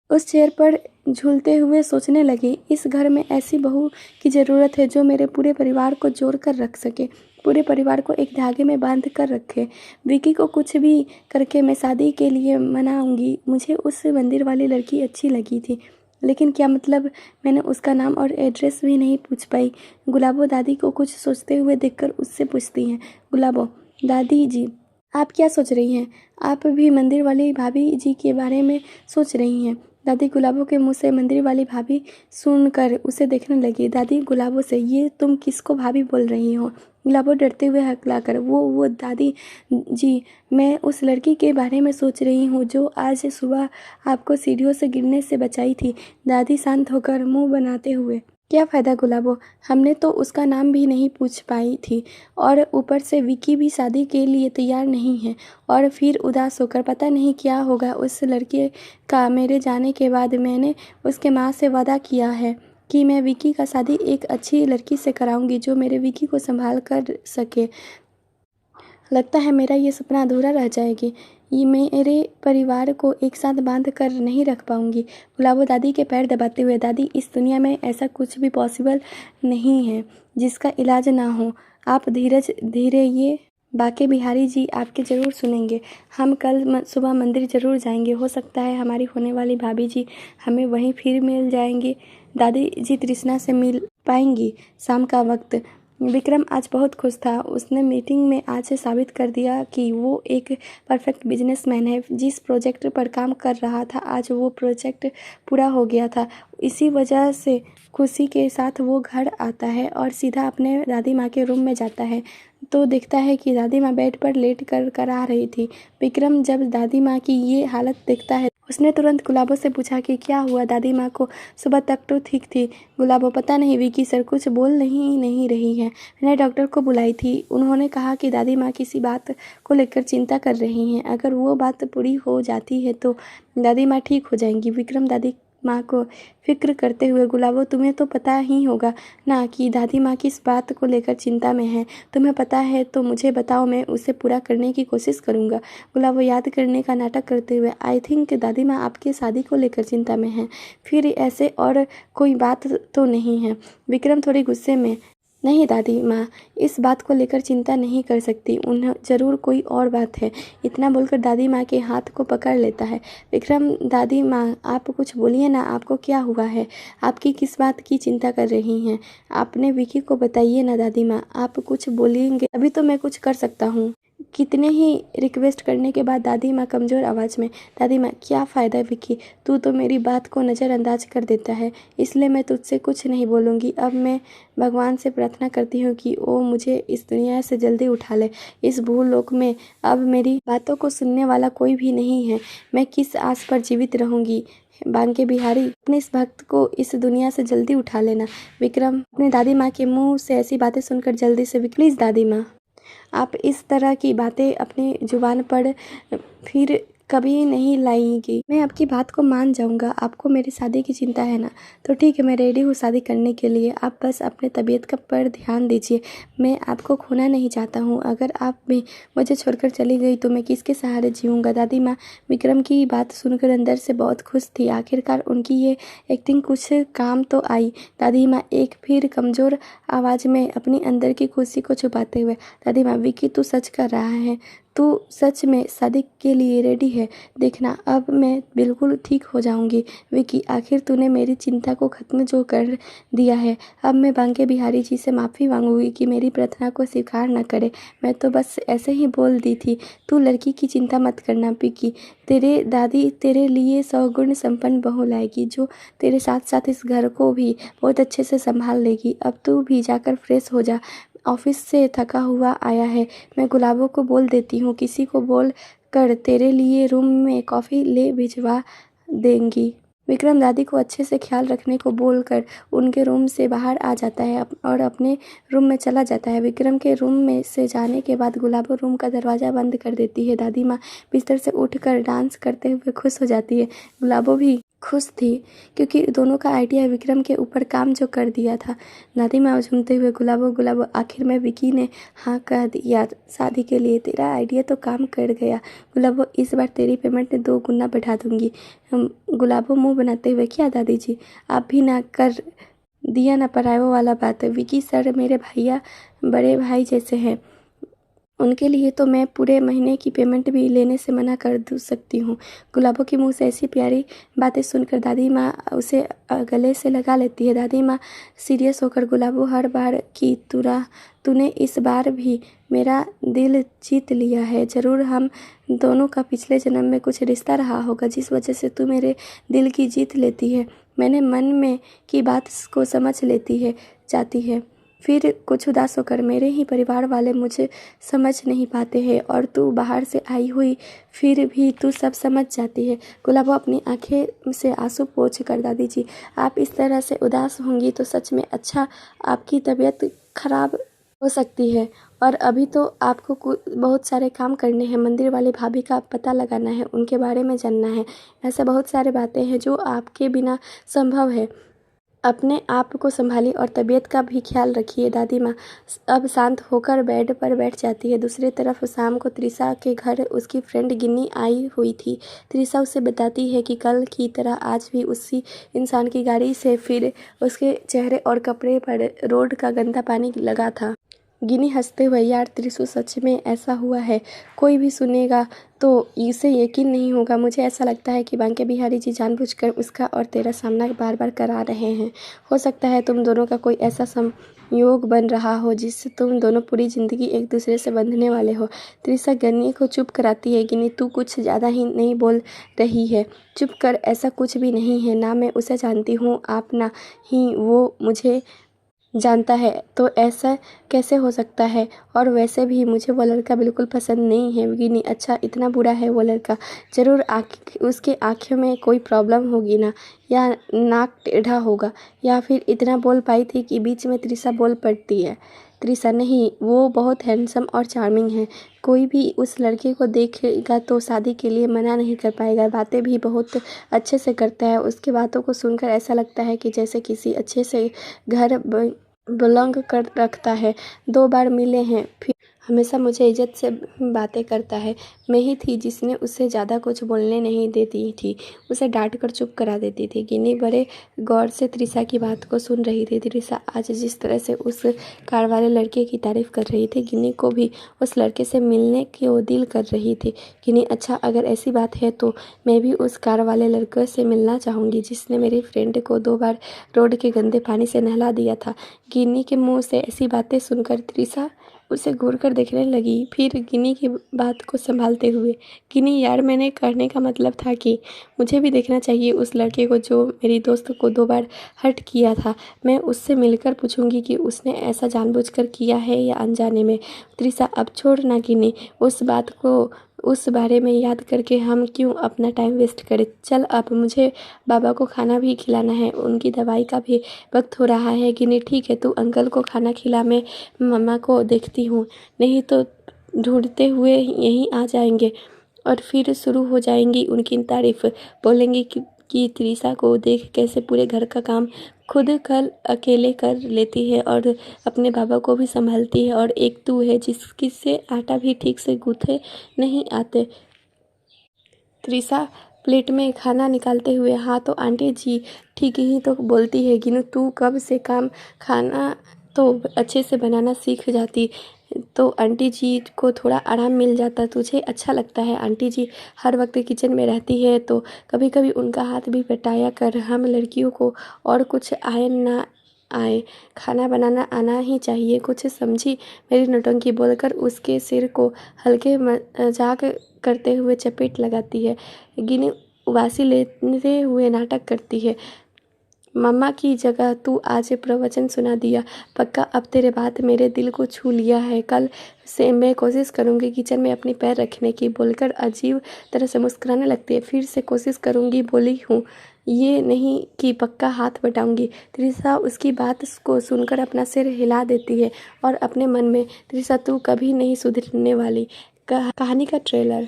उस चेयर पर झूलते हुए सोचने लगी, इस घर में ऐसी बहू की ज़रूरत है जो मेरे पूरे परिवार को जोड़ कर रख सके, पूरे परिवार को एक धागे में बांध कर रखे। विकी को कुछ भी करके मैं शादी के लिए मनाऊंगी। मुझे उस मंदिर वाली लड़की अच्छी लगी थी, लेकिन क्या मतलब, मैंने उसका नाम और एड्रेस भी नहीं पूछ पाई। गुलाबो दादी को कुछ सोचते हुए देखकर उससे पूछती हैं, गुलाबो दादी जी, आप क्या सोच रही हैं? आप भी मंदिर वाली भाभी जी के बारे में सोच रही हैं? दादी गुलाबो के मुंह से मंदिर वाली भाभी सुनकर उसे देखने लगी। दादी गुलाबो से, ये तुम किसको भाभी बोल रही हो? गुलाबो डरते हुए हकलाकर, वो दादी जी, मैं उस लड़की के बारे में सोच रही हूँ जो आज सुबह आपको सीढ़ियों से गिरने से बचाई थी। दादी शांत होकर मुंह बनाते हुए, क्या फ़ायदा गुलाबो, हमने तो उसका नाम भी नहीं पूछ पाई थी और ऊपर से विकी भी शादी के लिए तैयार नहीं है। और फिर उदास होकर पता नहीं क्या होगा उस लड़के का। मेरे जाने के बाद मैंने उसके माँ से वादा किया है कि मैं विकी का शादी एक अच्छी लड़की से कराऊंगी जो मेरे विकी को संभाल कर सके। लगता है मेरा ये सपना अधूरा रह जाएगी। ये मेरे परिवार को एक साथ बांध कर नहीं रख पाऊंगी। गुलाबो दादी के पैर दबाते हुए, दादी इस दुनिया में ऐसा कुछ भी पॉसिबल नहीं है जिसका इलाज ना हो। आप धीरज धीरे, ये बाके बिहारी जी आपके ज़रूर सुनेंगे। हम कल सुबह मंदिर ज़रूर जाएंगे। हो सकता है हमारी होने वाली भाभी जी हमें वहीं फिर मिल जाएंगे। दादी जी तृष्णा से मिल पाएंगी। शाम का वक्त। विक्रम आज बहुत खुश था। उसने मीटिंग में आज से साबित कर दिया कि वो एक परफेक्ट बिजनेसमैन है। जिस प्रोजेक्ट पर काम कर रहा था आज वो प्रोजेक्ट पूरा हो गया था। इसी वजह से खुशी के साथ वो घर आता है और सीधा अपने दादी माँ के रूम में जाता है तो देखता है कि दादी माँ बेड पर लेट कर करा रही थी। विक्रम जब दादी माँ की ये हालत देखता है उसने तुरंत गुलाबो से पूछा कि क्या हुआ। दादी माँ को सुबह तक तो ठीक थी। गुलाबो, पता नहीं विकी सर कुछ बोल नहीं रही है। मैंने डॉक्टर को बुलाई थी। उन्होंने कहा कि दादी माँ किसी बात को लेकर चिंता कर रही हैं। अगर वो बात पूरी हो जाती है तो दादी माँ ठीक हो जाएंगी। विक्रम दादी माँ को फिक्र करते हुए, गुलाबो तुम्हें तो पता ही होगा ना कि दादी माँ किस बात को लेकर चिंता में है। तुम्हें पता है तो मुझे बताओ, मैं उसे पूरा करने की कोशिश करूँगा। गुलाबो याद करने का नाटक करते हुए, आई थिंक दादी माँ आपकी शादी को लेकर चिंता में है। फिर ऐसे और कोई बात तो नहीं है। विक्रम थोड़ी गुस्से में, नहीं दादी माँ इस बात को लेकर चिंता नहीं कर सकती। उन्हें ज़रूर कोई और बात है। इतना बोलकर दादी माँ के हाथ को पकड़ लेता है। विक्रम, दादी माँ आप कुछ बोलिए ना, आपको क्या हुआ है? आपकी किस बात की चिंता कर रही हैं? आपने विकी को बताइए ना दादी माँ, आप कुछ बोलेंगे अभी तो मैं कुछ कर सकता हूँ। कितने ही रिक्वेस्ट करने के बाद दादी माँ कमज़ोर आवाज़ में, दादी माँ क्या फ़ायदा विकी, तू तो मेरी बात को नज़रअंदाज कर देता है, इसलिए मैं तुझसे कुछ नहीं बोलूँगी। अब मैं भगवान से प्रार्थना करती हूँ कि वो मुझे इस दुनिया से जल्दी उठा ले। इस भूलोक में अब मेरी बातों को सुनने वाला कोई भी नहीं है। मैं किस आस पर जीवित रहूँगी? बांके बिहारी, अपने इस भक्त को इस दुनिया से जल्दी उठा लेना। विक्रम अपने दादी माँ के मुंह से ऐसी बातें सुनकर जल्दी से, प्लीज़ दादी माँ आप इस तरह की बातें अपनी जुबान पर फिर कभी नहीं लाएंगी। मैं आपकी बात को मान जाऊंगा। आपको मेरी शादी की चिंता है ना, तो ठीक है, मैं रेडी हूँ शादी करने के लिए। आप बस अपने तबीयत का पर ध्यान दीजिए। मैं आपको खोना नहीं चाहता हूँ। अगर आप भी मुझे छोड़कर चली गई तो मैं किसके सहारे जीऊँगा? दादी माँ विक्रम की बात सुनकर अंदर से बहुत खुश थी। आखिरकार उनकी ये एक्टिंग कुछ काम तो आई। दादी माँ एक फिर कमज़ोर आवाज़ में अपनी अंदर की खुशी को छुपाते हुए, दादी माँ विकी तू सच कर रहा है, तू सच में शादी के लिए रेडी है? देखना अब मैं बिल्कुल ठीक हो जाऊंगी। विकी आखिर तूने मेरी चिंता को ख़त्म जो कर दिया है। अब मैं बांके बिहारी जी से माफ़ी मांगूंगी कि मेरी प्रार्थना को स्वीकार न करे। मैं तो बस ऐसे ही बोल दी थी। तू लड़की की चिंता मत करना विकी, तेरे दादी तेरे लिए 100 गुण संपन्न बहू लाएगी जो तेरे साथ साथ इस घर को भी बहुत अच्छे से संभाल लेगी। अब तू भी जाकर फ्रेश हो जा, ऑफिस से थका हुआ आया है। मैं गुलाबों को बोल देती हूँ, किसी को बोल कर तेरे लिए रूम में कॉफ़ी ले भिजवा देंगी। विक्रम दादी को अच्छे से ख्याल रखने को बोलकर उनके रूम से बाहर आ जाता है और अपने रूम में चला जाता है। विक्रम के रूम में से जाने के बाद गुलाबो रूम का दरवाज़ा बंद कर देती है। दादी माँ बिस्तर से उठकर डांस करते हुए खुश हो जाती है। गुलाबो भी खुश थी क्योंकि दोनों का आइडिया विक्रम के ऊपर काम जो कर दिया था। दादी माँ झूमते हुए, गुलाबो आखिर में विकी ने हाँ कह दिया शादी के लिए, तेरा आइडिया तो काम कर गया। गुलाबो इस बार तेरी पेमेंट 2 गुना बढ़ा दूंगी। गुलाबो मुंह बनाते हुए, क्या दादी जी आप भी ना कर दिया ना परायो वाला बात। विकी सर मेरे भैया बड़े भाई जैसे हैं, उनके लिए तो मैं पूरे महीने की पेमेंट भी लेने से मना कर सकती हूँ। गुलाबो के मुंह से ऐसी प्यारी बातें सुनकर दादी माँ उसे गले से लगा लेती है। दादी माँ सीरियस होकर, गुलाबो हर बार की तरह तूने इस बार भी मेरा दिल जीत लिया है। ज़रूर हम दोनों का पिछले जन्म में कुछ रिश्ता रहा होगा जिस वजह से तू मेरे दिल की जीत लेती है। मैंने मन में की बात को समझ लेती है जाती है फिर कुछ उदास होकर, मेरे ही परिवार वाले मुझे समझ नहीं पाते हैं और तू बाहर से आई हुई फिर भी तू सब समझ जाती है। गुलाबो अपनी आंखें से आंसू पोंछ कर, दादी जी आप इस तरह से उदास होंगी तो सच में अच्छा आपकी तबीयत खराब हो सकती है और अभी तो आपको बहुत सारे काम करने हैं। मंदिर वाली भाभी का पता लगाना है, उनके बारे में जानना है। ऐसे बहुत सारे बातें हैं जो आपके बिना संभव है। अपने आप को संभालिए और तबीयत का भी ख्याल रखिए। दादी माँ अब शांत होकर बेड पर बैठ जाती है। दूसरी तरफ शाम को त्रिशा के घर उसकी फ्रेंड गिन्नी आई हुई थी। त्रिशा उसे बताती है कि कल की तरह आज भी उसी इंसान की गाड़ी से फिर उसके चेहरे और कपड़े पर रोड का गंदा पानी लगा था। गिनी हंसते हुए, यार त्रिशु सच में ऐसा हुआ है? कोई भी सुनेगा तो इसे यकीन नहीं होगा। मुझे ऐसा लगता है कि बांके बिहारी जी जानबूझकर उसका और तेरा सामना बार बार करा रहे हैं। हो सकता है तुम दोनों का कोई ऐसा संयोग बन रहा हो जिससे तुम दोनों पूरी जिंदगी एक दूसरे से बंधने वाले हो। त्रिशा गिन्नी को चुप कराती है। गिन्नी तू कुछ ज़्यादा ही नहीं बोल रही है, चुप कर, ऐसा कुछ भी नहीं है। ना मैं उसे जानती हूँ आप ना ही वो मुझे जानता है, तो ऐसा कैसे हो सकता है? और वैसे भी मुझे वो लड़का बिल्कुल पसंद नहीं है। गिनी, अच्छा इतना बुरा है वो लड़का? ज़रूर उसके आँखों में कोई प्रॉब्लम होगी ना, या नाक टेढ़ा होगा, या फिर इतना बोल पाई थी कि बीच में त्रिशा बोल पड़ती है। त्रिशा, नहीं, वो बहुत हैंडसम और चार्मिंग है। कोई भी उस लड़के को देखेगा तो शादी के लिए मना नहीं कर पाएगा। बातें भी बहुत अच्छे से करता है। उसकी बातों को सुनकर ऐसा लगता है कि जैसे किसी अच्छे से घर बिलोंग कर रखता है। 2 बार मिले हैं, फिर हमेशा मुझे इज्जत से बातें करता है। मैं ही थी जिसने उसे ज़्यादा कुछ बोलने नहीं देती थी, उसे डांट कर चुप करा देती थी। गिनी बड़े गौर से त्रिशा की बात को सुन रही थी। त्रिशा आज जिस तरह से उस कार वाले लड़के की तारीफ कर रही थी, गिनी को भी उस लड़के से मिलने की वो दिल कर रही थी। गिनी, अच्छा अगर ऐसी बात है तो मैं भी उस कार वाले लड़के से मिलना चाहूँगी जिसने मेरी फ्रेंड को 2 बार रोड के गंदे पानी से नहला दिया था। गिनी के मुंह से ऐसी बातें सुनकर त्रिशा उसे घूर कर देखने लगी, फिर गिनी की बात को संभालते हुए, गिनी यार, मैंने कहने का मतलब था कि मुझे भी देखना चाहिए उस लड़के को जो मेरी दोस्त को 2 बार हर्ट किया था। मैं उससे मिलकर पूछूंगी कि उसने ऐसा जानबूझकर किया है या अनजाने में। त्रिशा, अब छोड़ ना गिनी, उस बारे में याद करके हम क्यों अपना टाइम वेस्ट करें। चल, अब मुझे बाबा को खाना भी खिलाना है, उनकी दवाई का भी वक्त हो रहा है। गिनी, ठीक है, तू अंकल को खाना खिला, मैं मम्मा को देखती हूँ, नहीं तो ढूंढते हुए यहीं आ जाएंगे और फिर शुरू हो जाएंगी उनकी तारीफ। बोलेंगी कि त्रिशा को देख कैसे पूरे घर का काम खुद कल अकेले कर लेती है और अपने बाबा को भी संभालती है, और एक तू है जिसकी से आटा भी ठीक से गूँथे नहीं आते। त्रिशा प्लेट में खाना निकालते हुए, हाँ तो आंटी जी ठीक ही तो बोलती है गिनू, तू कब से खाना तो अच्छे से बनाना सीख जाती तो आंटी जी को थोड़ा आराम मिल जाता। तुझे अच्छा लगता है आंटी जी हर वक्त किचन में रहती है तो कभी कभी उनका हाथ भी बटाया कर। हम लड़कियों को और कुछ आए ना आए, खाना बनाना आना ही चाहिए, कुछ समझी मेरी नौटंकी? बोलकर उसके सिर को हल्के मजाक करते हुए चपेट लगाती है। गिनी उबासी लेते हुए नाटक करती है, मम्मा की जगह तू आज प्रवचन सुना दिया, पक्का अब तेरे बात मेरे दिल को छू लिया है। कल से मैं कोशिश करूँगी किचन में अपनी पैर रखने की। बोलकर अजीब तरह से मुस्कुराने लगती है। फिर से कोशिश करूँगी बोली हूँ, ये नहीं कि पक्का हाथ बटाऊंगी। त्रिशा उसकी बात को सुनकर अपना सिर हिला देती है और अपने मन में, त्रिशा तू कभी नहीं सुधरने वाली। कहानी का ट्रेलर।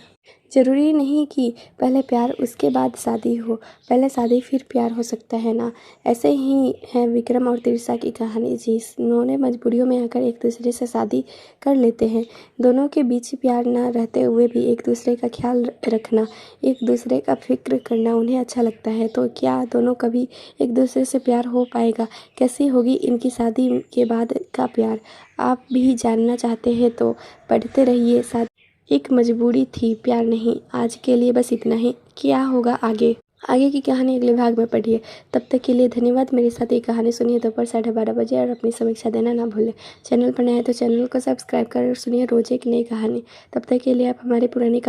ज़रूरी नहीं कि पहले प्यार उसके बाद शादी हो, पहले शादी फिर प्यार हो सकता है ना। ऐसे ही है विक्रम और त्रिशा की कहानी, जिन्होंने मजबूरियों में आकर एक दूसरे से शादी कर लेते हैं। दोनों के बीच प्यार ना रहते हुए भी एक दूसरे का ख्याल रखना, एक दूसरे का फिक्र करना उन्हें अच्छा लगता है। तो क्या दोनों कभी एक दूसरे से प्यार हो पाएगा? कैसी होगी इनकी शादी के बाद का प्यार? आप भी जानना चाहते हैं तो पढ़ते रहिए। एक मजबूरी थी, प्यार नहीं। आज के लिए बस इतना ही। क्या होगा आगे की कहानी अगले भाग में पढ़िए। तब तक के लिए धन्यवाद। मेरे साथ ये कहानी सुनिए दोपहर 12:30 बजे और अपनी समीक्षा देना ना भूलें। चैनल पर नए हैं तो चैनल को सब्सक्राइब कर सुनिए रोज एक नई कहानी। तब तक के लिए आप हमारी पुरानी